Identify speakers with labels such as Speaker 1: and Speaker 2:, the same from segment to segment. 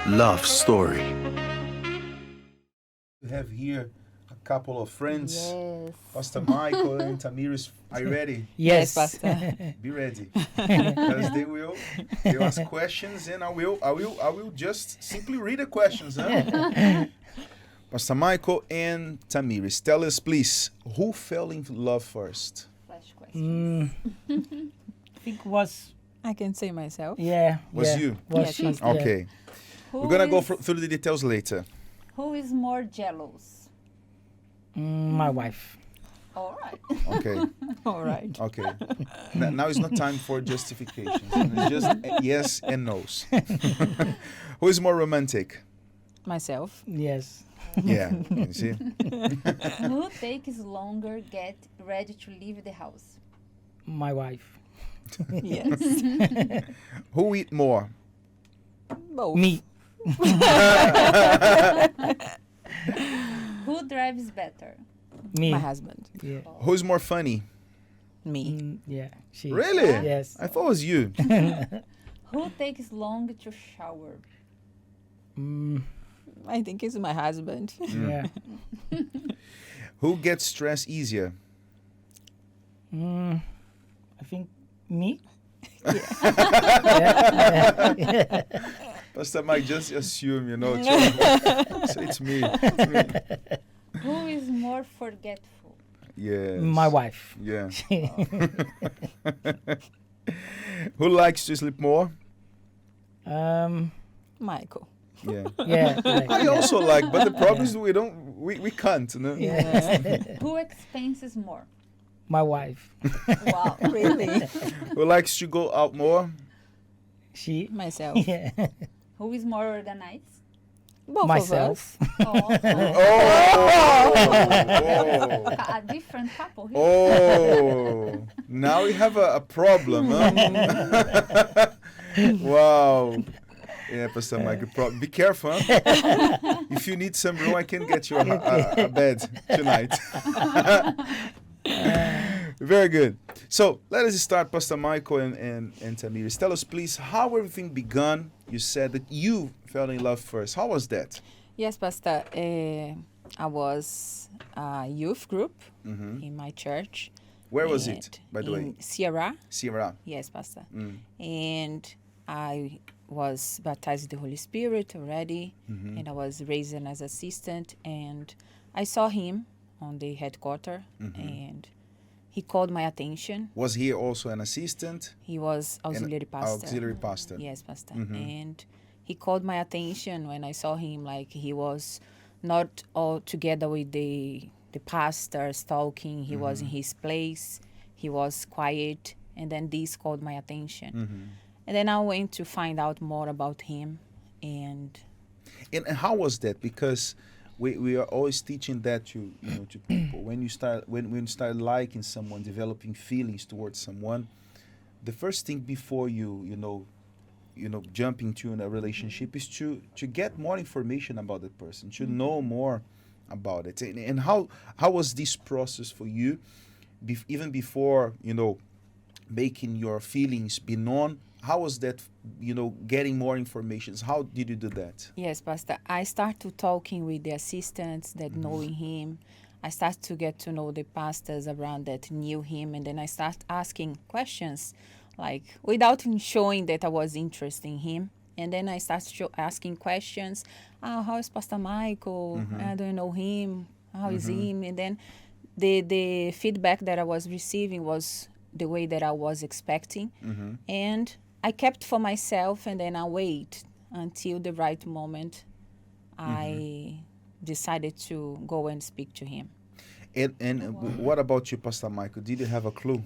Speaker 1: love story.
Speaker 2: We have here a couple of friends,
Speaker 3: Yes.
Speaker 2: Pastor Michael and Thamires. Are you ready?
Speaker 3: Yes, Pastor.
Speaker 2: Be ready, because they'll ask questions, and I will just simply read the questions. Huh? Pastor Michael and Thamires, tell us please, who fell in love first?
Speaker 3: Flash questions.
Speaker 4: I think was
Speaker 3: I can say myself.
Speaker 2: Was
Speaker 4: yeah,
Speaker 2: you?
Speaker 4: was
Speaker 3: Yes,
Speaker 4: she?
Speaker 3: Pastor.
Speaker 2: Okay, we're gonna go through the details later.
Speaker 5: Who is more jealous?
Speaker 4: My wife.
Speaker 5: All right.
Speaker 2: Okay,
Speaker 3: All right.
Speaker 2: okay. Now it's not time for justifications. It's just yes and no's. Who is more romantic?
Speaker 3: Myself.
Speaker 4: Yes.
Speaker 2: Yeah, you see.
Speaker 5: Who takes longer get ready to leave the house?
Speaker 4: My wife.
Speaker 3: Yes.
Speaker 2: Who eat more?
Speaker 3: Both.
Speaker 4: Me.
Speaker 5: Who drives better?
Speaker 4: Me.
Speaker 3: My husband.
Speaker 4: Yeah.
Speaker 2: Who's more funny?
Speaker 3: Me.
Speaker 4: Yeah. She.
Speaker 2: Really?
Speaker 4: Yes.
Speaker 2: I thought it was you.
Speaker 5: Who takes long to shower?
Speaker 4: Mm,
Speaker 3: I think it's my husband.
Speaker 4: yeah.
Speaker 2: Who gets stressed easier?
Speaker 4: I think me.
Speaker 2: Pastor Mike, just assume, so it's me. It's me.
Speaker 5: Who is more forgetful?
Speaker 2: Yes.
Speaker 4: My wife.
Speaker 2: Yeah. Who likes to sleep more?
Speaker 3: Michael.
Speaker 2: Yeah.
Speaker 4: Yeah.
Speaker 2: I also like, but the problem is we can't. No?
Speaker 5: Who expenses more?
Speaker 4: My wife.
Speaker 5: Wow.
Speaker 3: Really?
Speaker 2: Who likes to go out more?
Speaker 4: She.
Speaker 3: Myself.
Speaker 4: Yeah.
Speaker 5: Who is more organized?
Speaker 3: Both
Speaker 4: Myself.
Speaker 3: of us.
Speaker 5: Oh,
Speaker 2: Oh.
Speaker 5: a different couple here.
Speaker 2: Oh. Now we have a problem. Huh? Wow. Yeah, Pastor Mike, be careful. Huh? If you need some room, I can get you a bed tonight. Very good. So let us start, Pastor Michael and Thamires. Tell us, please, how everything began. You said that you fell in love first. How was that?
Speaker 3: Yes, Pastor. I was a youth group in my church.
Speaker 2: Where was
Speaker 3: and
Speaker 2: it, by the way?
Speaker 3: in Sierra.
Speaker 2: Sierra.
Speaker 3: Yes, Pastor.
Speaker 2: Mm.
Speaker 3: And I was baptized with the Holy Spirit already, and I was raised as assistant. And I saw him on the headquarters, and he called my attention.
Speaker 2: Was he also an assistant?
Speaker 3: He was auxiliary pastor.
Speaker 2: Auxiliary pastor.
Speaker 3: Yes, Pastor. And he called my attention when I saw him, like he was not all together with the pastors talking. He was in his place. He was quiet. And then this called my attention. And then I went to find out more about him. And
Speaker 2: how was that? Because we are always teaching that to people. When you start liking someone, developing feelings towards someone, the first thing before you jump into a relationship is to get more information about the person, to know more about it. And how was this process for you, even before making your feelings be known? How was that, getting more information? How did you do that?
Speaker 3: yes, Pastor, I started talking with the assistants that knowing him. I started to get to know the pastors around that knew him. And then I started asking questions, like without him showing that I was interested in him. And then I started asking questions. How is Pastor Michael? I don't know him. How is him? And then the feedback that I was receiving was the way that I was expecting. And I kept for myself, and then I wait until the right moment. I decided to go and speak to him.
Speaker 2: And what about you, Pastor Michael? Did you have a clue?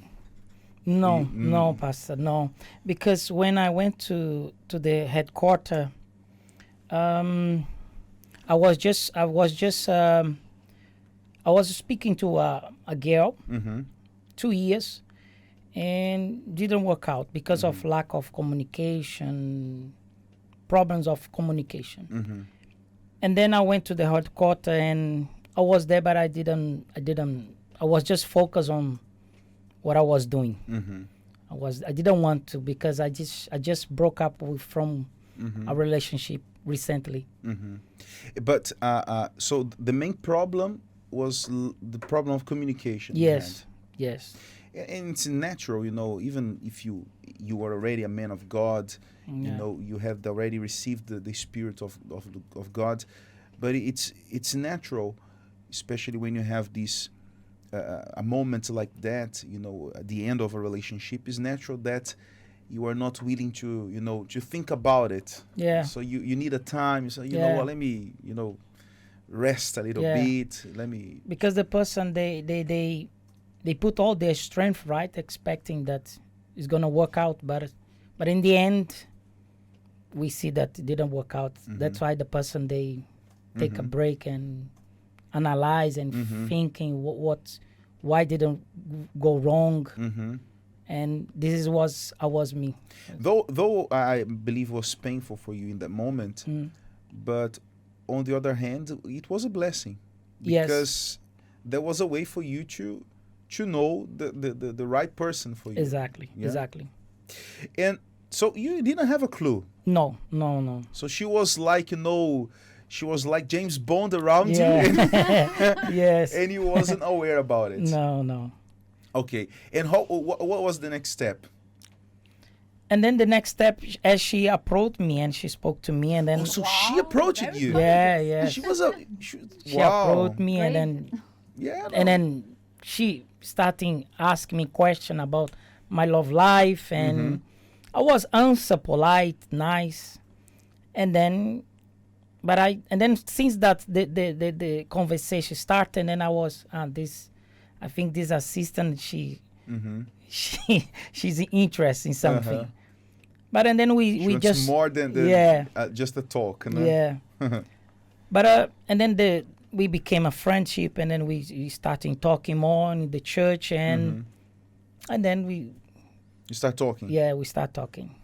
Speaker 4: No, no, Pastor, no. Because when I went to the headquarters, I was speaking to a girl, 2 years, and didn't work out because of lack of communication, problems of communication. And then I went to the headquarters, and I was there, but I was just focused on what I was doing. I didn't want to, because I just broke up from a relationship recently.
Speaker 2: But so the main problem was the problem of communication. you
Speaker 4: Yes, yes,
Speaker 2: had. And it's natural, even if you are already a man of God,
Speaker 4: yeah.
Speaker 2: you have already received the spirit of God, but it's natural, especially when you have this a moment like that, at the end of a relationship. It's natural that you are not willing to think about it.
Speaker 4: Yeah.
Speaker 2: So you need a time. So you know
Speaker 4: Yeah.
Speaker 2: what? Let me rest a little
Speaker 4: Yeah.
Speaker 2: bit. Let me.
Speaker 4: Because the person they put all their strength, right, expecting that it's gonna work out, but in the end, we see that it didn't work out. That's why the person they take a break and analyze and thinking why didn't go wrong. And this was me.
Speaker 2: Though I believe it was painful for you in that moment, but on the other hand, it was a blessing,
Speaker 4: Yes.
Speaker 2: because there was a way for you to know the right person for you.
Speaker 4: Exactly.
Speaker 2: Yeah?
Speaker 4: Exactly.
Speaker 2: And so you didn't have a clue.
Speaker 4: No.
Speaker 2: So she was like, she was like James Bond around you,
Speaker 4: Yeah. Yes.
Speaker 2: and you wasn't aware about it.
Speaker 4: No.
Speaker 2: Okay. And what was the next step?
Speaker 4: And then the next step, as she approached me and she spoke to me, and then
Speaker 2: Oh, so she approached
Speaker 5: very
Speaker 2: you.
Speaker 4: yeah,
Speaker 2: She was a. She,
Speaker 4: she
Speaker 2: wow.
Speaker 4: approached me, and
Speaker 5: Great.
Speaker 4: then
Speaker 2: Yeah.
Speaker 4: and then she starting asking me question about my love life, and I was answer polite, nice, and then since that the conversation started, and then I was I think this assistant she's interested in something, but and then we
Speaker 2: She wants
Speaker 4: just
Speaker 2: more than
Speaker 4: yeah.
Speaker 2: Just a talk. No?
Speaker 4: Yeah. But and then we became a friendship, and then we started talking more in the church, and then
Speaker 2: You start talking.
Speaker 4: we start talking.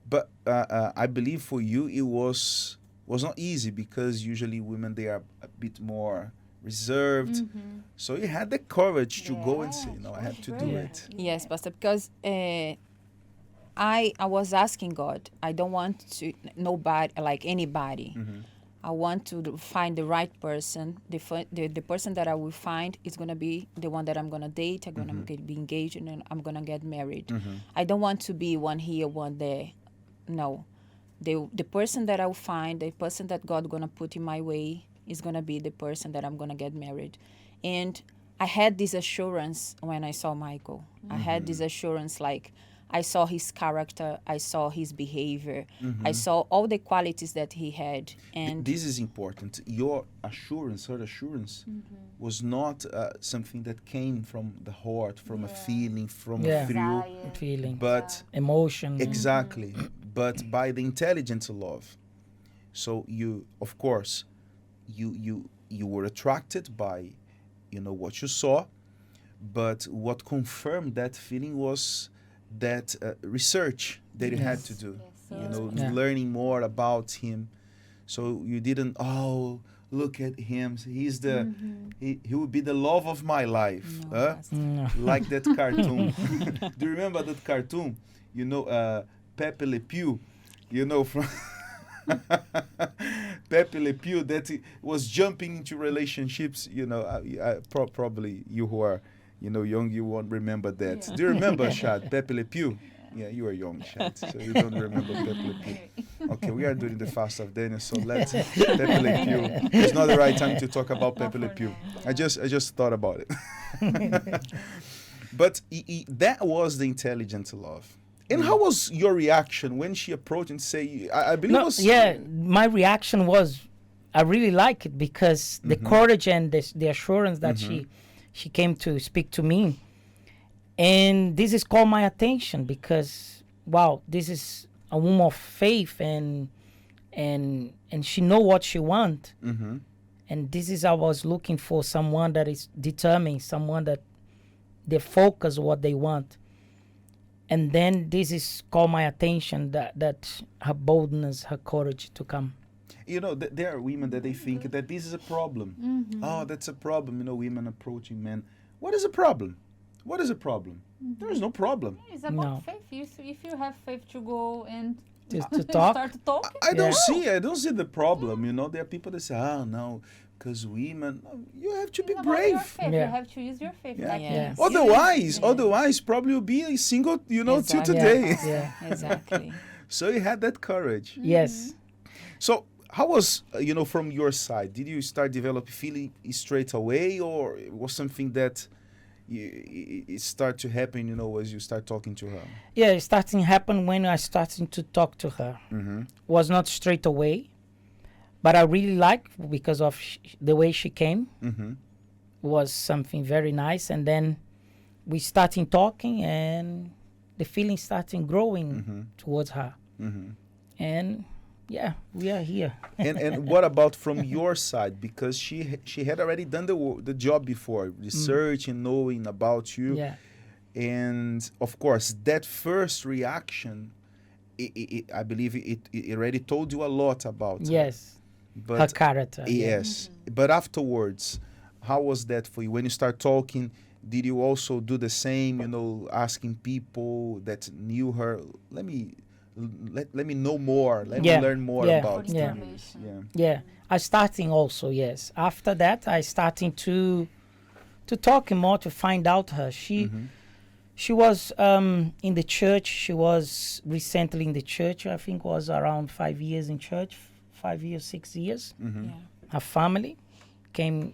Speaker 2: But I believe for you it was not easy, because usually women, they are a bit more reserved. So you had the courage to go and say, I have to do
Speaker 5: great.
Speaker 2: it.
Speaker 3: Yes, Pastor, because I was asking God, I don't want to nobody, like anybody. I want to find the right person. The person that I will find is going to be the one that I'm going to date. I'm going to be engaged, and then I'm going to get married. I don't want to be one here, one there. No. The person that I will find, the person that God going to put in my way, is going to be the person that I'm going to get married. And I had this assurance when I saw Michael. I had this assurance, like, I saw his character, I saw his behavior, I saw all the qualities that he had. And
Speaker 2: This is important. Your assurance, her assurance, was not something that came from the heart, from a feeling, from a thrill,
Speaker 5: Desire.
Speaker 4: Feeling,
Speaker 2: but
Speaker 4: emotion.
Speaker 2: exactly, but by the intelligence of love. So you, of course, you were attracted by, what you saw, but what confirmed that feeling was that research that you had to do.
Speaker 5: Yes,
Speaker 4: Yeah.
Speaker 2: Learning more about him. So you didn't, look at him, he's the he will be the love of my life.
Speaker 3: No,
Speaker 2: Huh?
Speaker 3: Pastor.
Speaker 2: Like that cartoon. Do you remember that cartoon? Pepe Le Pew, from Pepe Le Pew, that he was jumping into relationships. Probably you who are, young, you won't remember that.
Speaker 5: Yeah.
Speaker 2: Do you remember, Shad, Pepe Le Pew? Yeah, you are young, Shad, so you don't remember Pepe Le Pew. Okay, we are doing the fast of Daniel, so let's Pepe Le Pew. It's not the right time to talk about
Speaker 5: Not
Speaker 2: Pepe Le
Speaker 5: for
Speaker 2: Pew.
Speaker 5: now.
Speaker 2: I just thought about it. But that was the intelligent love. And how was your reaction when she approached and say, I believe it was...
Speaker 4: My reaction was, I really like it, because the courage and the assurance that she came to speak to me, and this has called my attention, because wow, this is a woman of faith, and she know what she want, and this is I was looking for, someone that is determined, someone that they focus what they want. And then this is called my attention, that her boldness, her courage to come.
Speaker 2: There are women that they think that this is a problem. Oh, that's a problem, women approaching men. What is a problem? What is a problem? There is no problem.
Speaker 5: It's about
Speaker 4: No.
Speaker 5: faith. If you have faith to go and
Speaker 4: to talk.
Speaker 5: Start talking.
Speaker 2: I don't
Speaker 4: Yeah.
Speaker 2: I don't see the problem. You know, there are people that say, "Oh no, because women, no, you have to be
Speaker 5: It's about your
Speaker 2: brave."
Speaker 5: faith.
Speaker 4: Yeah.
Speaker 5: You have to use your faith.
Speaker 2: Yeah.
Speaker 5: Like
Speaker 3: Yes.
Speaker 5: you-
Speaker 2: Otherwise, probably you'll be single, you know, till
Speaker 3: Exactly.
Speaker 2: today.
Speaker 4: Yeah.
Speaker 3: Exactly.
Speaker 2: So you had that courage.
Speaker 4: Yes.
Speaker 2: So how was, from your side? Did you start developing feeling straight away, or it was something that it start to happen, as you start talking to her?
Speaker 4: Yeah, it starting happen when I started to talk to her.
Speaker 2: Mm-hmm.
Speaker 4: Was not straight away, but I really like because of the way she came.
Speaker 2: Mm-hmm.
Speaker 4: Was something very nice, and then we starting talking, and the feeling starting growing
Speaker 2: Mm-hmm.
Speaker 4: towards her,
Speaker 2: Mm-hmm.
Speaker 4: and yeah, we are here.
Speaker 2: And what about from your side? Because she had already done the job before, research and knowing about you.
Speaker 4: Yeah,
Speaker 2: And of course, that first reaction, I believe it already told you a lot about her.
Speaker 4: yes, her
Speaker 2: But
Speaker 4: character.
Speaker 2: yes, but afterwards, how was that for you? When you start talking, did you also do the same? Asking people that knew her, let me know more. Let
Speaker 4: Yeah,
Speaker 2: me learn more
Speaker 4: yeah,
Speaker 2: about
Speaker 5: For
Speaker 4: yeah.
Speaker 2: Thamires.
Speaker 5: information.
Speaker 4: Yeah, I starting also, yes. After that, I starting to talk more, to find out her. She was in the church. She was recently in the church. I think was around 5 years in church, 5 years, 6 years.
Speaker 2: Mm-hmm.
Speaker 3: Yeah.
Speaker 4: Her family came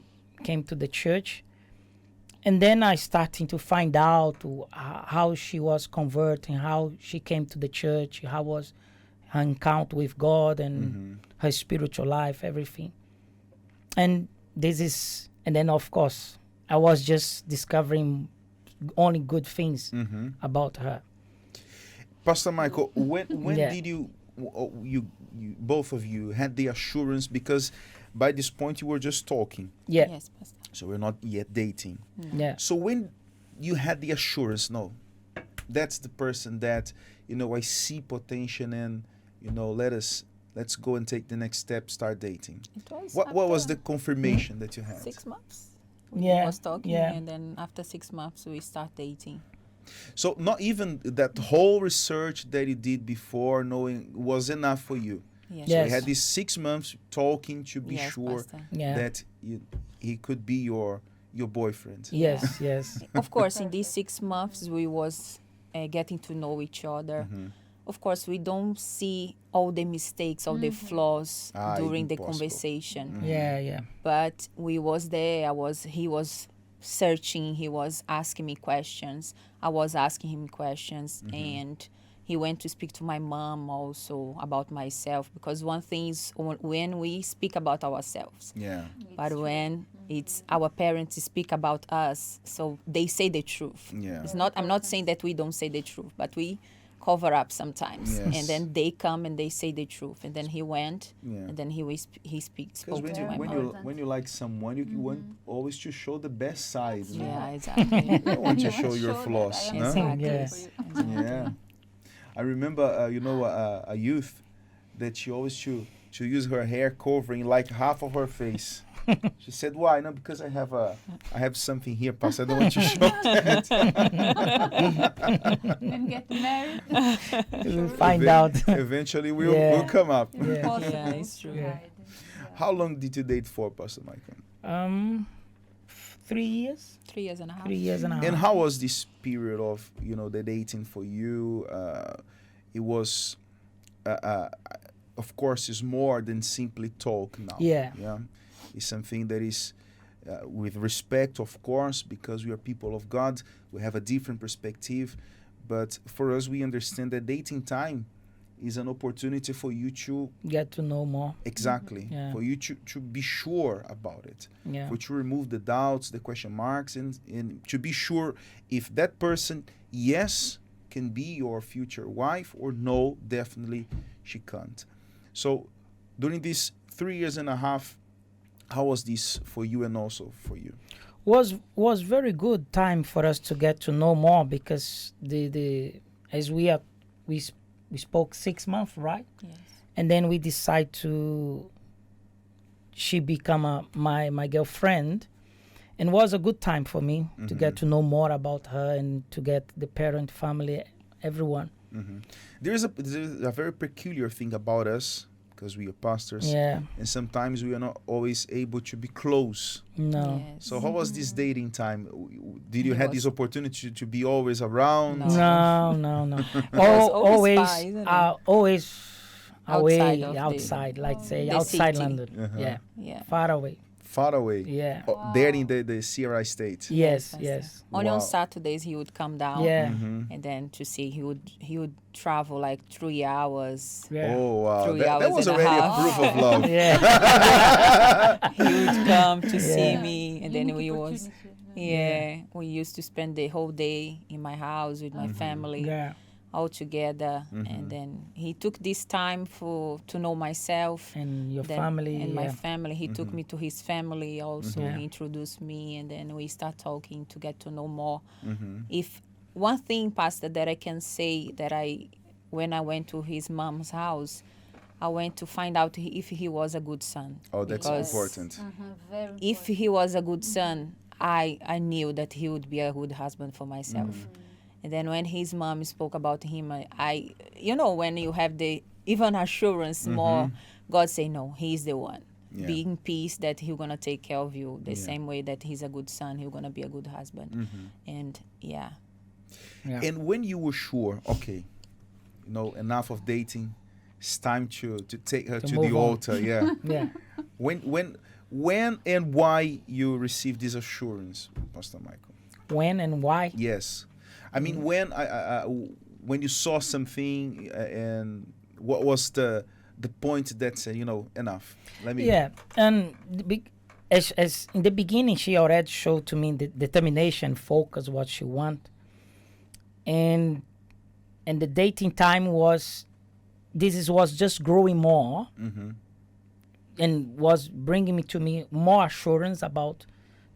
Speaker 4: to the church, and then I starting to find out how she was converting, how she came to the church, how was her encounter with God and
Speaker 2: Mm-hmm.
Speaker 4: her spiritual life, everything. And then of course I was just discovering only good things
Speaker 2: Mm-hmm.
Speaker 4: about her.
Speaker 2: Pastor Michael, when
Speaker 4: Yeah.
Speaker 2: did you both of you had the assurance, because by this point you were just talking,
Speaker 4: Yeah,
Speaker 3: Yes, Pastor.
Speaker 2: so we're not yet dating.
Speaker 4: yeah,
Speaker 2: So when you had the assurance, no, that's the person that I see potential in, let's go and take the next step, start dating.
Speaker 3: It was
Speaker 2: What was
Speaker 3: after
Speaker 2: the confirmation that you had?
Speaker 3: 6 months.
Speaker 4: Yeah,
Speaker 3: We was talking,
Speaker 4: yeah.
Speaker 3: and then after 6 months we start dating.
Speaker 2: So not even that whole research that you did before knowing was enough for you.
Speaker 3: Yes.
Speaker 2: So
Speaker 4: Yes.
Speaker 2: you had these 6 months talking to be
Speaker 3: Yes,
Speaker 2: sure
Speaker 3: Pastor.
Speaker 4: yeah.
Speaker 2: that he could be your boyfriend.
Speaker 4: Yes, yes.
Speaker 3: Of course, in these 6 months we was getting to know each other.
Speaker 2: Mhm.
Speaker 3: Of course, we don't see all the mistakes, all the flaws during the
Speaker 2: impossible.
Speaker 3: conversation.
Speaker 4: Yeah, yeah.
Speaker 3: But we was there. He was searching. He was asking me questions. I was asking him questions, and he went to speak to my mom also about myself, because one thing is when we speak about ourselves,
Speaker 2: Yeah.
Speaker 3: but when it's our parents speak about us, so they say the truth.
Speaker 2: Yeah.
Speaker 3: It's not. I'm not saying that we don't say the truth, but we cover up sometimes,
Speaker 2: Yes.
Speaker 3: and then they come and they say the truth, and then he went,
Speaker 2: Yeah.
Speaker 3: and then he
Speaker 2: Because
Speaker 3: spoke
Speaker 2: when
Speaker 3: to
Speaker 2: you
Speaker 3: my
Speaker 2: when
Speaker 3: mom.
Speaker 2: you when you like someone, you want always to show the best side. No?
Speaker 3: Yeah, exactly.
Speaker 2: You don't want to
Speaker 5: You
Speaker 2: show
Speaker 5: want
Speaker 2: your
Speaker 5: that
Speaker 2: flaws.
Speaker 5: I am
Speaker 2: No?
Speaker 5: so happy
Speaker 4: Yes.
Speaker 5: for you.
Speaker 2: Yeah. I remember, a youth that she always to use her hair covering like half of her face. She said, "Why? No, because I have something here, Pastor. I don't want to show that."
Speaker 5: And get married.
Speaker 4: We'll find out.
Speaker 2: Eventually, we'll
Speaker 4: Yeah.
Speaker 2: come up.
Speaker 4: Yeah.
Speaker 5: Possible.
Speaker 3: Yeah, it's true.
Speaker 4: Yeah.
Speaker 2: How long did you date for, Pastor Michael?
Speaker 4: 3 years.
Speaker 3: 3 years and a half.
Speaker 4: 3 years and a half.
Speaker 2: And how was this period of the dating for you? It was, of course, it's more than simply talk now.
Speaker 4: Yeah.
Speaker 2: Yeah, it's something that is with respect, of course, because we are people of God. We have a different perspective, but for us, we understand that dating time is an opportunity for you to
Speaker 4: Get to know more.
Speaker 2: exactly
Speaker 4: Yeah.
Speaker 2: for you to be sure about it.
Speaker 4: Yeah.
Speaker 2: For you to remove the doubts, the question marks, and to be sure if that person, yes, can be your future wife, or no, definitely she can't. So during these 3 years and a half, how was this for you and also for you?
Speaker 4: Was very good time for us to get to know more, because the as we spoke 6 months, right?
Speaker 3: Yes.
Speaker 4: And then we decide she become my girlfriend, and was a good time for me to get to know more about her and to get the parent, family, everyone
Speaker 2: There's a very peculiar thing about us because we are pastors,
Speaker 4: Yeah.
Speaker 2: and sometimes we are not always able to be close.
Speaker 4: No.
Speaker 3: Yes.
Speaker 2: So how was this dating time? Did you
Speaker 3: It
Speaker 2: have this
Speaker 3: was-
Speaker 2: opportunity to be always around?
Speaker 3: No.
Speaker 4: No.
Speaker 3: was always
Speaker 4: Always,
Speaker 3: far, isn't it?
Speaker 4: always
Speaker 3: Outside
Speaker 4: away,
Speaker 3: of the-
Speaker 4: outside, like say
Speaker 3: The
Speaker 4: outside
Speaker 3: city.
Speaker 4: London.
Speaker 2: Uh-huh.
Speaker 4: Yeah,
Speaker 3: Yeah.
Speaker 4: far away.
Speaker 2: Far away.
Speaker 4: Yeah.
Speaker 2: Oh, there in the CRI state.
Speaker 4: Yes,
Speaker 3: Pastor.
Speaker 4: yes.
Speaker 3: Only
Speaker 2: Wow.
Speaker 3: on Saturdays he would come down.
Speaker 4: Yeah.
Speaker 3: And then to see he would travel like 3 hours.
Speaker 4: Yeah.
Speaker 2: Oh wow,
Speaker 3: 3
Speaker 2: that
Speaker 3: hours
Speaker 2: was
Speaker 3: and a
Speaker 2: already a
Speaker 3: half.
Speaker 2: proof of love.
Speaker 4: Yeah.
Speaker 3: He would come to see
Speaker 4: Yeah.
Speaker 3: me, and then we was we used to spend the whole day in my house with my family.
Speaker 4: Yeah.
Speaker 3: All together, and then he took this time to know myself
Speaker 4: And your
Speaker 3: then-
Speaker 4: family.
Speaker 3: and my
Speaker 4: yeah.
Speaker 3: family. He took me to his family also.
Speaker 4: Yeah.
Speaker 3: He introduced me, and then we start talking to get to know more.
Speaker 2: Mm-hmm.
Speaker 3: If one thing, Pastor, that I can say that when I went to his mom's house, I went to find out if he was a good son.
Speaker 2: Oh, that's
Speaker 3: Because
Speaker 2: important.
Speaker 5: Very
Speaker 3: if he was a good son, I knew that he would be a good husband for myself. And then when his mom spoke about him, I when you have the even assurance more, God say, no, he's the one.
Speaker 2: Yeah.
Speaker 3: Be in peace that he's going to take care of you the same way that he's a good son, he's going to be a good husband. And yeah.
Speaker 4: Yeah.
Speaker 2: And when you were sure, okay, enough of dating, it's time to take her
Speaker 4: To
Speaker 2: to
Speaker 4: move
Speaker 2: the
Speaker 4: on.
Speaker 2: altar. Yeah.
Speaker 4: Yeah.
Speaker 2: When and why you received this assurance, Pastor Michael?
Speaker 4: When and why?
Speaker 2: Yes, I mean when you saw something and what was the point that said enough? Let me.
Speaker 4: Yeah, and as in the beginning, she already showed to me the determination, focus, what she want, and the dating time was just growing more, and was bringing me more assurance about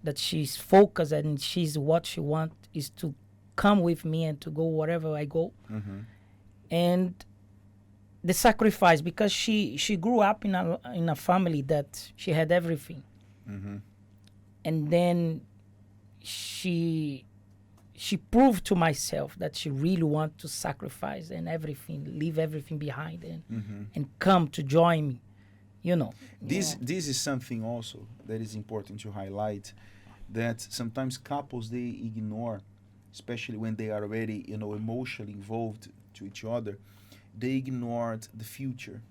Speaker 4: that she's focused and she's what she want is to come with me and to go wherever I go, and the sacrifice because she grew up in a family that she had everything, and then she proved to myself that she really want to sacrifice and everything, leave everything behind and come to join me,
Speaker 2: This is something also that is important to highlight, that sometimes couples they ignore, especially when they are already emotionally involved to each other. They ignored the future.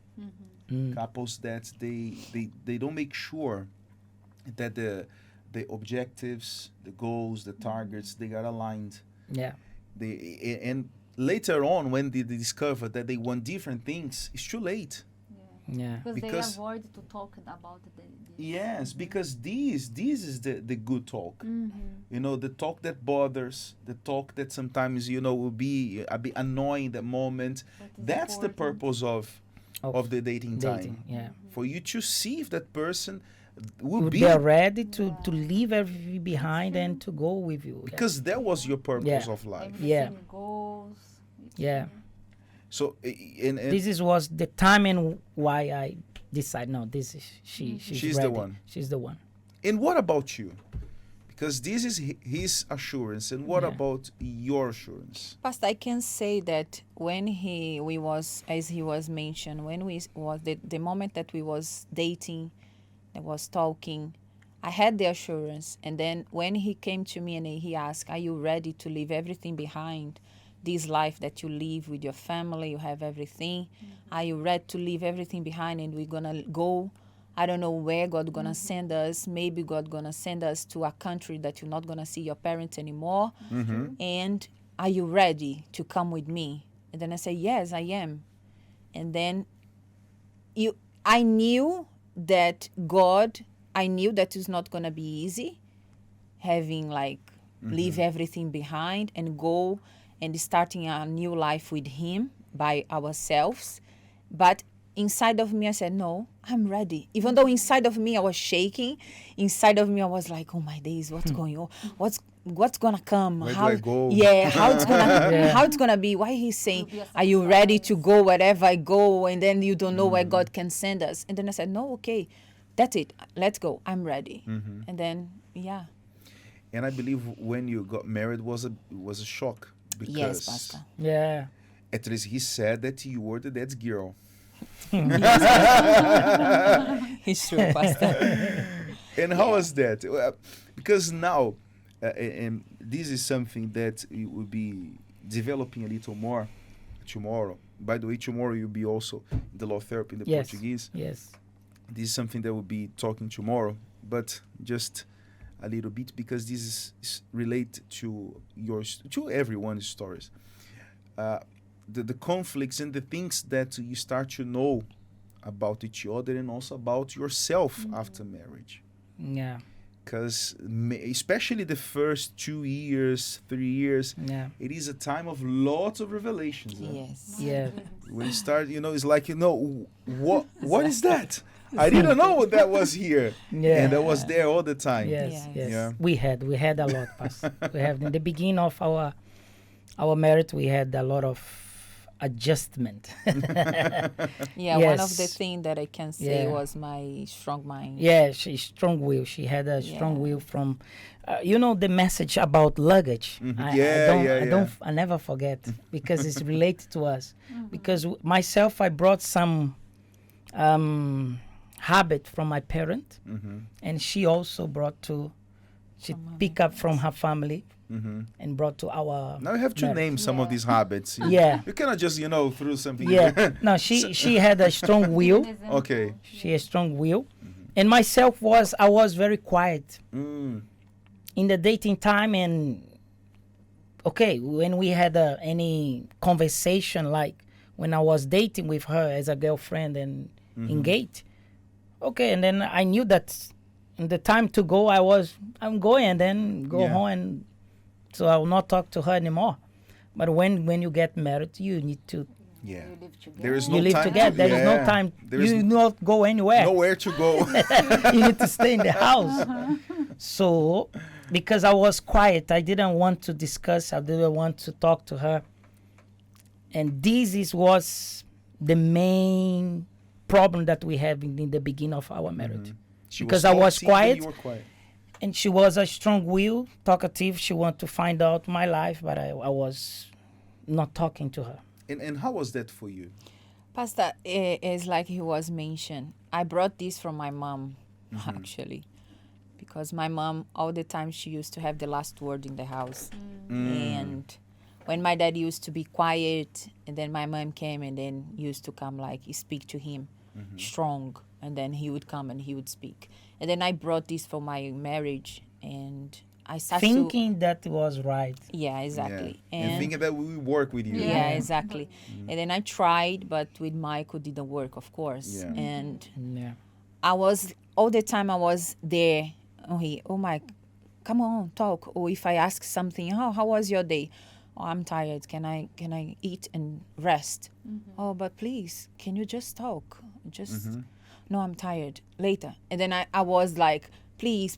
Speaker 2: Couples that they don't make sure that the objectives, the goals, the targets, they are aligned.
Speaker 4: Yeah.
Speaker 2: And later on, when they discover that they want different things, it's too late.
Speaker 4: Yeah.
Speaker 5: Because they avoid to talk about the
Speaker 2: Yes, because this is the good talk. The talk that bothers, the talk that sometimes will be a bit annoying in the moment. That's the purpose of the dating time.
Speaker 4: Yeah.
Speaker 2: For you to see if that person will
Speaker 4: Would
Speaker 2: be,
Speaker 4: be ready to leave everything behind and to go with you.
Speaker 2: because that was your purpose
Speaker 4: Yeah.
Speaker 2: of life.
Speaker 5: everything
Speaker 4: Yeah.
Speaker 5: goes.
Speaker 4: Yeah.
Speaker 2: So and
Speaker 4: This was the time and why I decided, no, this is she's
Speaker 2: She's the
Speaker 4: ready.
Speaker 2: one.
Speaker 4: She's the one.
Speaker 2: and what about you? Because this is his assurance, and what
Speaker 4: Yeah.
Speaker 2: about your assurance?
Speaker 3: Pastor, I can say that when he was mentioned, when we was the moment that we was dating, I was talking, I had the assurance. And then when he came to me and he asked, are you ready to leave everything behind? This life that you live with your family, you have everything. Are you ready to leave everything behind and we're going to go? I don't know where God going to send us. Maybe God going to send us to a country that you're not going to see your parents anymore. And are you ready to come with me? And then I say, yes, I am. And then I knew that it's not going to be easy having leave everything behind and go and starting a new life with him by ourselves. But inside of me, I said, no, I'm ready. Even though inside of me, I was shaking. Inside of me, I was like, oh my days, what's going on? What's gonna come?
Speaker 2: Where do I go?
Speaker 3: Yeah, how it's gonna be? Why he's saying, are you ready to go wherever I go? And then you don't know where God can send us. And then I said, no, okay, that's it. Let's go. I'm ready. And then, yeah.
Speaker 2: And I believe when you got married was a shock, because
Speaker 3: Yes, Pastor.
Speaker 4: Yeah.
Speaker 2: At least he said that you were the dad's girl.
Speaker 3: It's true, Pastor.
Speaker 2: And how was that? Because now, and this is something that we will be developing a little more tomorrow. By the way, tomorrow you'll be also in the law therapy in the
Speaker 4: Yes.
Speaker 2: Portuguese.
Speaker 4: Yes.
Speaker 2: This is something that we'll be talking tomorrow, but just a little bit because this is related to to everyone's stories. The conflicts and the things that you start to know about each other and also about yourself after marriage.
Speaker 4: Yeah.
Speaker 2: Because especially the first 2 years, 3 years,
Speaker 4: Yeah.
Speaker 2: it is a time of lots of revelations. Huh?
Speaker 3: Yes.
Speaker 4: Yeah.
Speaker 2: When you start, it's like, what is that? I didn't know that was here.
Speaker 4: Yeah.
Speaker 2: And that was there all the time.
Speaker 4: Yes,
Speaker 3: Yes.
Speaker 4: yes.
Speaker 2: Yeah.
Speaker 4: We had a lot, Pastor. We have in the beginning of our marriage, we had a lot of adjustment.
Speaker 3: Yeah, one of the
Speaker 4: Yes.
Speaker 3: things that I can say
Speaker 4: Yeah.
Speaker 3: was my strong mind.
Speaker 4: Yeah, she's strong will. She had a strong
Speaker 3: Yeah.
Speaker 4: will from, the message about luggage.
Speaker 2: Mhm.
Speaker 4: I never forget because it's related to us. Because myself, I brought some habit from my parent,
Speaker 2: Mm-hmm.
Speaker 4: and she also brought she
Speaker 3: From her
Speaker 4: pick up from her family
Speaker 2: Mm-hmm.
Speaker 4: and brought to our.
Speaker 2: Now you have to
Speaker 4: marriage.
Speaker 2: name some of
Speaker 5: Yeah.
Speaker 2: these habits.
Speaker 4: Yeah.
Speaker 2: You cannot just, throw something.
Speaker 4: Yeah. No, she had a strong will.
Speaker 2: Okay.
Speaker 4: She had a strong will, and myself I was very quiet
Speaker 2: Mm.
Speaker 4: in the dating time, and when we had any conversation, like when I was dating with her as a girlfriend and engaged, and then I knew that in the time to go, I'm going, and then go
Speaker 2: Yeah.
Speaker 4: home, and so I will not talk to her anymore. But when you get married, you need to
Speaker 2: Yeah.
Speaker 5: You live together.
Speaker 2: There is
Speaker 4: you
Speaker 2: no
Speaker 4: live
Speaker 2: time.
Speaker 4: together. There is no
Speaker 2: Yeah.
Speaker 4: time.
Speaker 2: There is
Speaker 4: You not go anywhere.
Speaker 2: nowhere to go.
Speaker 4: You need to stay in the house. So, because I was quiet, I didn't want to discuss. I didn't want to talk to her. And was the main problem that we have in the beginning of our marriage.
Speaker 2: She
Speaker 4: Because I was
Speaker 2: talking,
Speaker 4: quiet.
Speaker 2: You were quiet.
Speaker 4: And she was a strong will, talkative. She wanted to find out my life, but I was not talking to her.
Speaker 2: And how was that for you?
Speaker 3: Pastor, it's like he was mentioned. I brought this from my mom, actually, because my mom, all the time, she used to have the last word in the house. And when my dad used to be quiet, and then my mom came and then used to come, like, speak to him strong, and then he would come and he would speak. And then I brought this for my marriage, and I started
Speaker 4: Thinking that was right.
Speaker 3: Yeah, exactly.
Speaker 2: Yeah. And thinking that we will work with you.
Speaker 3: Yeah, exactly. And then I tried, but with Michael didn't work, of course.
Speaker 2: Yeah.
Speaker 3: And
Speaker 4: Yeah.
Speaker 3: I was all the time I was there. Oh my, come on, talk. Or if I ask something, how was your day? Oh, I'm tired. Can I eat and rest? Oh, but please, can you just talk? No, I'm tired. Later. And then I was like, please,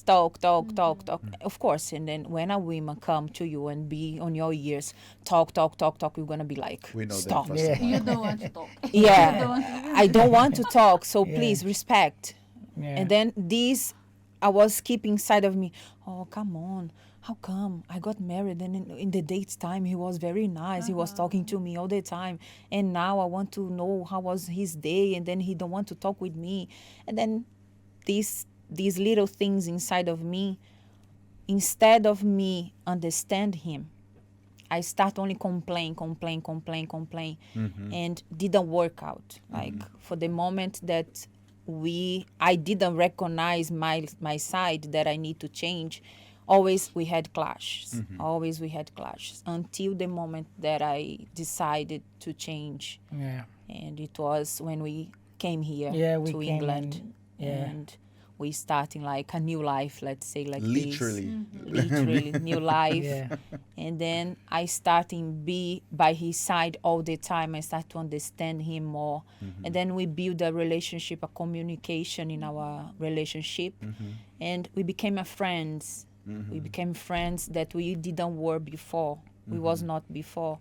Speaker 3: talk. Of course. And then when a woman come to you and be on your ears, talk, you're gonna be like,
Speaker 2: We know
Speaker 3: stop.
Speaker 2: that. Pastor.
Speaker 5: You don't want to talk.
Speaker 3: Yeah.
Speaker 5: You don't want to
Speaker 3: I don't want to talk, so
Speaker 4: Yeah.
Speaker 3: please respect.
Speaker 4: Yeah.
Speaker 3: And then I was keeping inside of me. Oh, come on. How come? I got married and in the dates time, he was very nice. He was talking to me all the time. And now I want to know how was his day, and then he don't want to talk with me. And then these little things inside of me, instead of me understand him, I start only complain, and didn't work out. Like for the moment that I didn't recognize my side that I need to change. Always we had clashes. Always we had clashes until the moment that I decided to change.
Speaker 4: Yeah.
Speaker 3: And it was when we came here
Speaker 4: We
Speaker 3: to
Speaker 4: came
Speaker 3: England.
Speaker 4: yeah.
Speaker 3: And we starting like a new life, let's say like
Speaker 2: Literally.
Speaker 3: this. Literally new life.
Speaker 4: Yeah.
Speaker 3: And then I starting be by his side all the time. I start to understand him more. And then we build a relationship, a communication in our relationship. And we became friends. We became friends that we didn't were before. We was not before.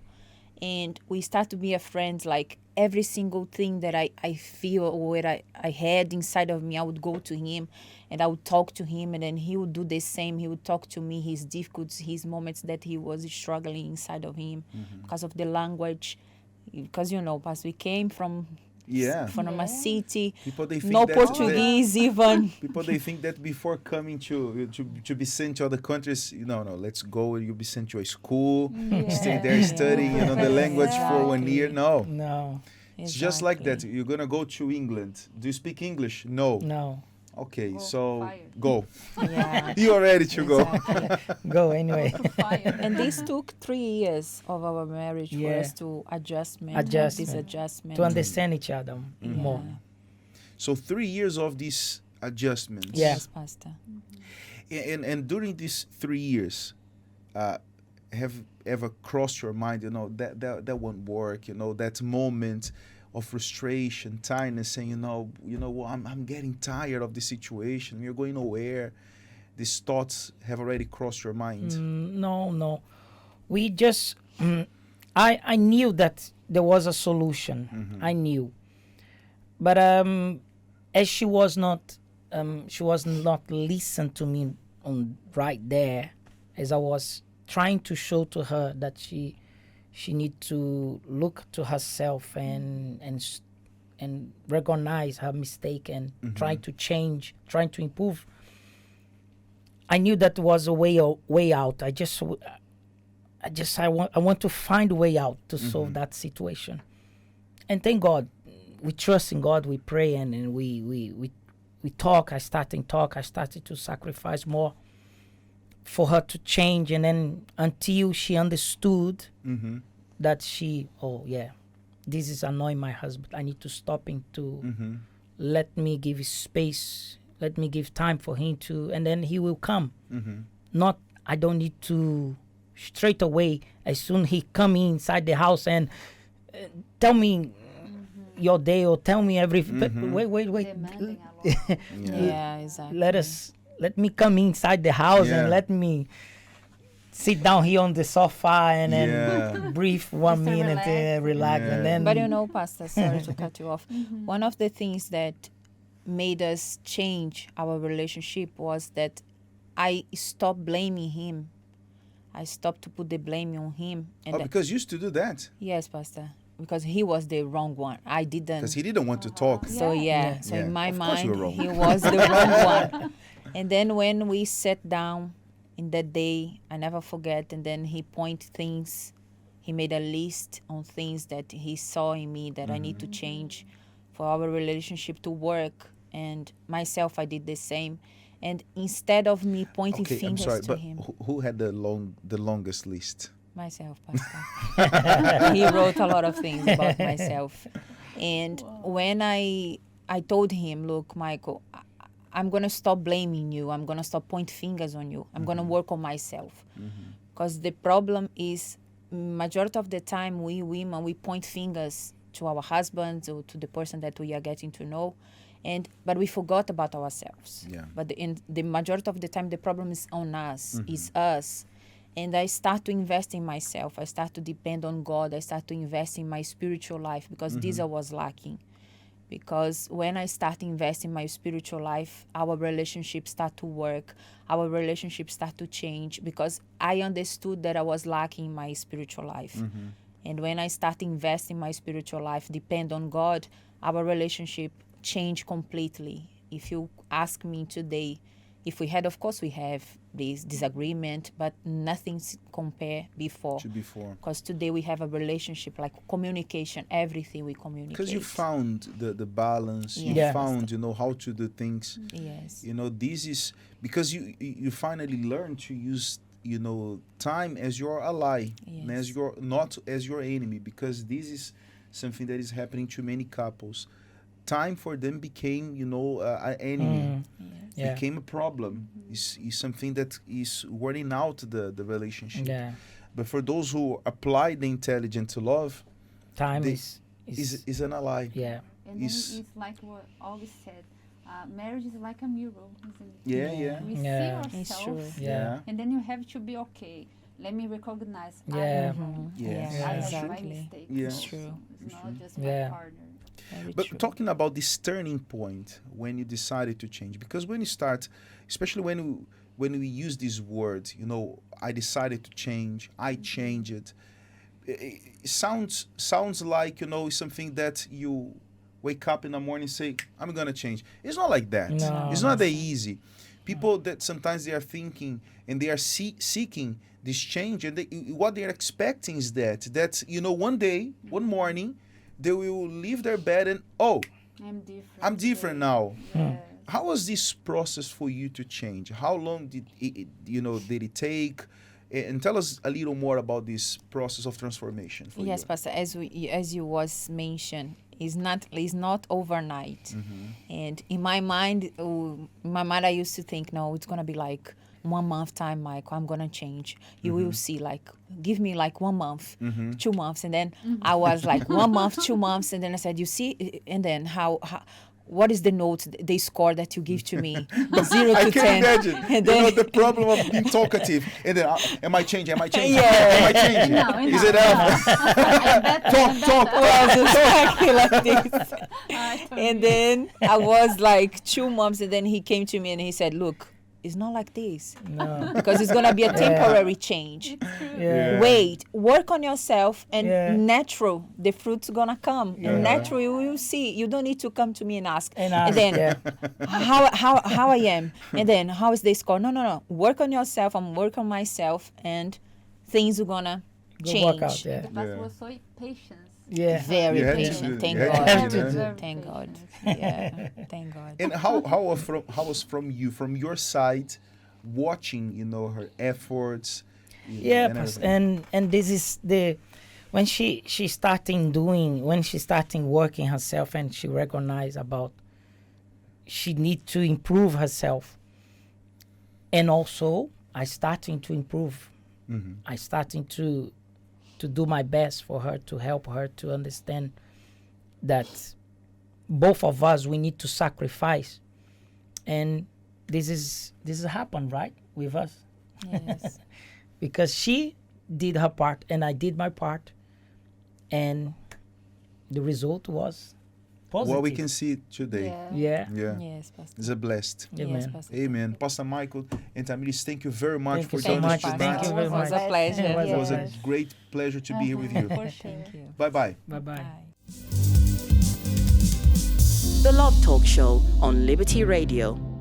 Speaker 3: and we start to be a friend. Like every single thing that I feel or what I had inside of me, I would go to him and I would talk to him, and then he would do the same. He would talk to me, his difficulties, his moments that he was struggling inside of him because of the language. Because, Pastor, we came from
Speaker 2: Yeah.
Speaker 3: from a city,
Speaker 2: People they think
Speaker 3: no
Speaker 2: that
Speaker 3: Portuguese even.
Speaker 2: people they think that before coming to be sent to other countries, no, let's go. You'll be sent to a school, stay there studying, the language for 1 year. No,
Speaker 4: No,
Speaker 2: it's just like that.
Speaker 3: Exactly.
Speaker 2: You're gonna go to England. Do you speak English? No.
Speaker 4: no.
Speaker 2: Okay,
Speaker 5: Go,
Speaker 2: so
Speaker 5: fire.
Speaker 2: go.
Speaker 3: Yeah.
Speaker 2: You are ready to go.
Speaker 3: Exactly.
Speaker 4: Go anyway.
Speaker 5: To fire.
Speaker 3: And this took 3 years of our marriage for
Speaker 4: Yeah.
Speaker 3: us to adjustment.
Speaker 4: Adjustment.
Speaker 3: This adjustment.
Speaker 4: To understand each other more.
Speaker 2: So 3 years of these adjustments.
Speaker 4: Yeah.
Speaker 3: Yes, Pastor.
Speaker 2: And during these 3 years, have ever crossed your mind, that won't work, that moment of frustration, tiredness, saying, well, I'm getting tired of this situation. We're going nowhere. These thoughts have already crossed your mind.
Speaker 4: No. We just, I knew that there was a solution. I knew. But as she was not listen to me on right there, as I was trying to show to her that she need to look to herself and recognize her mistake and try to change, trying to improve. I knew that was a way out. I want to find a way out to solve that situation. And thank God, we trust in God. We pray and we talk. I started to sacrifice more for her to change, and then until she understood that this is annoying my husband. I need to stop him to let me give space, let me give time for him to, and then he will come. Not, I don't need to straight away as soon he come inside the house and tell me your day or tell me everything. But wait.
Speaker 5: Demanding a lot.
Speaker 3: Yeah, exactly.
Speaker 4: Let me come inside the house
Speaker 2: Yeah.
Speaker 4: and let me sit down here on the sofa and then breathe 1
Speaker 5: Just to
Speaker 4: minute
Speaker 5: relax.
Speaker 4: and relax.
Speaker 2: Yeah.
Speaker 4: And then
Speaker 3: But Pastor, sorry to cut you off. One of the things that made us change our relationship was that I stopped blaming him. I stopped to put the blame on him. And
Speaker 2: Because you used to do that.
Speaker 3: yes, Pastor, because he was the wrong one. I didn't.
Speaker 2: Because he didn't want to talk.
Speaker 3: So
Speaker 5: Yeah.
Speaker 3: so
Speaker 2: Yeah.
Speaker 3: in my
Speaker 2: Of course you
Speaker 3: mind,
Speaker 2: were wrong.
Speaker 3: he was the wrong one. And then when we sat down in that day, I never forget. And then he pointed things. He made a list on things that he saw in me that I need to change for our relationship to work. And myself, I did the same. And instead of me pointing
Speaker 2: Okay, I'm
Speaker 3: fingers
Speaker 2: sorry,
Speaker 3: to
Speaker 2: but
Speaker 3: him,
Speaker 2: who had the longest list?
Speaker 3: myself, Pastor. He wrote a lot of things about myself. And when I told him, look, Michael, I'm going to stop blaming you. I'm going to stop pointing fingers on you. I'm going to work on myself. Because the problem is, majority of the time, we women, we point fingers to our husbands or to the person that we are getting to know. But we forgot about ourselves.
Speaker 2: Yeah.
Speaker 3: But in the majority of the time, the problem is on us, is us. And I start to invest in myself. I start to depend on God. I start to invest in my spiritual life because this I was lacking. Because when I start investing in my spiritual life, our relationship start to work. Our relationship start to change because I understood that I was lacking in my spiritual life. And when I start investing in my spiritual life, depend on God, our relationship changed completely. If you ask me today, if we had, of course we have this disagreement, but nothing's compare before.
Speaker 2: To before.
Speaker 3: Because today we have a relationship, like communication, everything we communicate.
Speaker 2: Because you found the balance, you
Speaker 3: Yeah.
Speaker 2: found, how to do things.
Speaker 3: Yes.
Speaker 2: This is because you finally learn to use, time as your ally, and
Speaker 3: Yes.
Speaker 2: as not as your enemy, because this is something that is happening to many couples. Time for them became, an enemy.
Speaker 4: Yeah.
Speaker 2: Became a problem. Is something that is wearing out the relationship.
Speaker 4: Yeah.
Speaker 2: But for those who apply the intelligence to love,
Speaker 4: Time
Speaker 2: They-
Speaker 4: is
Speaker 2: is an ally.
Speaker 4: yeah.
Speaker 5: And then
Speaker 2: Is-
Speaker 5: it's like what August said. Marriage is like a mirror, isn't it?
Speaker 2: Yeah, yeah.
Speaker 5: We
Speaker 4: Yeah.
Speaker 5: see
Speaker 3: It's
Speaker 5: ourselves,
Speaker 3: true.
Speaker 4: Yeah.
Speaker 5: and then you have to be okay. let me recognize.
Speaker 4: Yeah.
Speaker 5: I am wrong.
Speaker 3: Mhm.
Speaker 2: Yes.
Speaker 3: Yeah,
Speaker 5: I have my
Speaker 3: exactly.
Speaker 5: mistake.
Speaker 2: Yeah.
Speaker 3: It's true.
Speaker 5: It's not just
Speaker 4: Yeah.
Speaker 5: my partner.
Speaker 3: Very
Speaker 2: But
Speaker 3: true.
Speaker 2: talking about this turning point when you decided to change, because when you start, especially when we use these words, I decided to change, I change it. It sounds like it's something that you wake up in the morning and say, I'm gonna change. It's not like that.
Speaker 4: No.
Speaker 2: It's not that easy. People that sometimes they are thinking and they are seeking this change, and what they are expecting is that one day, one morning, they will leave their bed and
Speaker 5: I'm different.
Speaker 2: I'm different now.
Speaker 5: Yes.
Speaker 2: How was this process for you to change? How long did it take? And tell us a little more about this process of transformation for
Speaker 3: Yes,
Speaker 2: you.
Speaker 3: Pastor, as you was mentioned, it's not overnight. And in my mind, I used to think, no, it's gonna be like 1 month time, Michael, I'm gonna change. You will see, like, give me like 1 month, 2 months, and then I was like 1 month, 2 months, and then I said, you see, and then how what is the note, the score that you give to me? 0
Speaker 2: I
Speaker 3: to
Speaker 2: can
Speaker 3: 10.
Speaker 2: imagine.
Speaker 3: And then,
Speaker 2: The problem of being talkative. And then, am I changing? Am I changing?
Speaker 3: Yeah.
Speaker 2: Am I changing?
Speaker 5: No,
Speaker 2: Is it talk?
Speaker 3: was exactly like this. And then I was like 2 months, and then he came to me and he said, look, it's not like this,
Speaker 4: No.
Speaker 3: because it's gonna be a temporary change.
Speaker 4: Yeah.
Speaker 3: Wait, work on yourself, and
Speaker 4: Yeah.
Speaker 3: natural, the fruit's gonna come.
Speaker 4: Yeah.
Speaker 3: And natural, you will see. You don't need to come to me and ask.
Speaker 4: And
Speaker 3: then
Speaker 4: yeah.
Speaker 3: how I am, and then how is the score? No. Work on yourself. I'm working on myself, and things are gonna
Speaker 4: Go
Speaker 3: change.
Speaker 4: work out. Yeah.
Speaker 5: The past
Speaker 2: Yeah.
Speaker 5: was so patient.
Speaker 4: Yeah.
Speaker 3: Very
Speaker 2: You had to
Speaker 3: patient.
Speaker 2: do-
Speaker 3: Thank
Speaker 2: you
Speaker 3: God.
Speaker 2: had to do
Speaker 5: that.
Speaker 3: Thank God.
Speaker 5: Very
Speaker 3: Yeah. Thank God.
Speaker 2: And how was from your side, watching her efforts?
Speaker 4: Yeah,
Speaker 2: and
Speaker 4: pas-
Speaker 2: everything?
Speaker 4: and this is when she starting working herself, and she recognized about she need to improve herself, and also I starting to improve. I starting to do my best for her, to help her to understand that both of us, we need to sacrifice, and this is happened, right, with us.
Speaker 3: Yes.
Speaker 4: Because she did her part and I did my part, and the result was positive.
Speaker 2: What we can see today.
Speaker 5: Yeah.
Speaker 4: Yeah.
Speaker 2: Yeah.
Speaker 3: Yes, Pastor.
Speaker 2: It's a blessed.
Speaker 3: Yes,
Speaker 4: Amen.
Speaker 3: Pastor.
Speaker 2: Amen. Pastor Michael and Tamiris, thank you very much
Speaker 4: Thank
Speaker 2: for
Speaker 4: you so
Speaker 2: joining us
Speaker 4: much.
Speaker 2: tonight.
Speaker 4: Thank you very
Speaker 3: It was
Speaker 4: much.
Speaker 3: a pleasure.
Speaker 4: It was
Speaker 2: It was a
Speaker 5: Yes.
Speaker 2: great pleasure to be here with you.
Speaker 5: For sure.
Speaker 3: Thank you.
Speaker 2: Bye-bye.
Speaker 4: Bye bye.
Speaker 3: Bye.
Speaker 1: The Love Talk Show on Liberty Radio.